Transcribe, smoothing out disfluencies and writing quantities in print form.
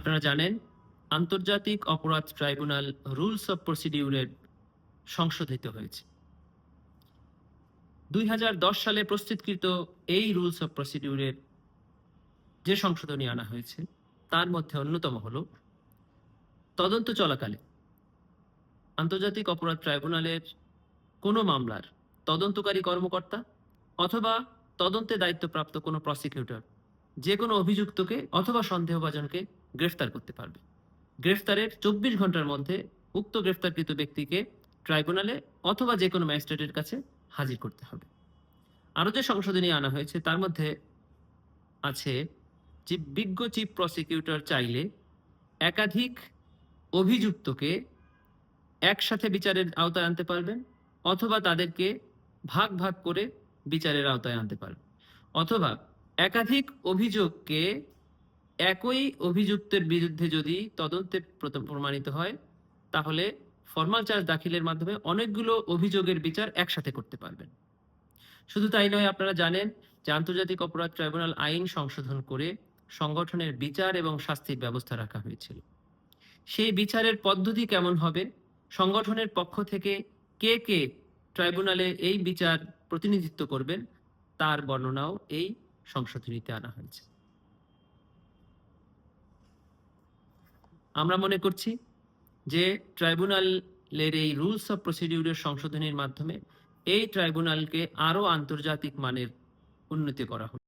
আপনারা জানেন আন্তর্জাতিক অপরাধ ট্রাইব্যুনাল রুলস অফ প্রসিডিউরের সংশোধিত হয়েছে। 2010 সালে প্রস্তুতকৃত এই রুলস অফ প্রসিডিউরের যে সংশোধনী আনা হয়েছে তার মধ্যে অন্যতম হল তদন্ত চলাকালে আন্তর্জাতিক অপরাধ ট্রাইব্যুনালের কোনো মামলার তদন্তকারী কর্মকর্তা অথবা তদন্তে দায়িত্বপ্রাপ্ত কোনো প্রসিকিউটর যে কোনো অভিযুক্তকে অথবা সন্দেহভাজনকে গ্রেফতার করতে পারবে। গ্রেফতারের 24 ঘন্টার মধ্যে উক্ত গ্রেফতারকৃত ব্যক্তিকে ট্রাইব্যুনালে অথবা যে কোনো ম্যাজিস্ট্রেটের কাছে হাজির করতে হবে। আরও যে সংশোধনী আনা হয়েছে তার মধ্যে আছে যে বিজ্ঞ চিফ প্রসিকিউটর চাইলে একাধিক অভিযুক্তকে একসাথে বিচারের আওতায় আনতে পারবেন অথবা তাদেরকে ভাগ ভাগ করে বিচারের আওতায় আনতে পারবেন, অথবা একাধিক অভিযোগকে একই অভিযুক্তের বিরুদ্ধে যদি তদন্তে প্রমাণিত হয় তাহলে ফরমাল চার্জ দাখিলের মাধ্যমে অনেকগুলো অভিযোগের বিচার একসাথে করতে পারবেন। শুধু তাই নয়, আপনারা জানেন যে আন্তর্জাতিক অপরাধ ট্রাইব্যুনাল আইন সংশোধন করে সংগঠনের বিচার এবং শাস্তির ব্যবস্থা রাখা হয়েছিল। সেই বিচারের পদ্ধতি কেমন হবে, সংগঠনের পক্ষ থেকে কে কে ট্রাইব্যুনালে এই বিচার প্রতিনিধিত্ব করবেন তার বর্ণনাও এই সংশোধনীতে আনা হয়েছে। আমরা মনে করছি যে ট্রাইব্যুনালের এই রুলস অফ প্রসিডিউরের সংশোধনীর মাধ্যমে এই ট্রাইব্যুনালকে আরো আন্তর্জাতিক মানের উন্নতি করা হবে।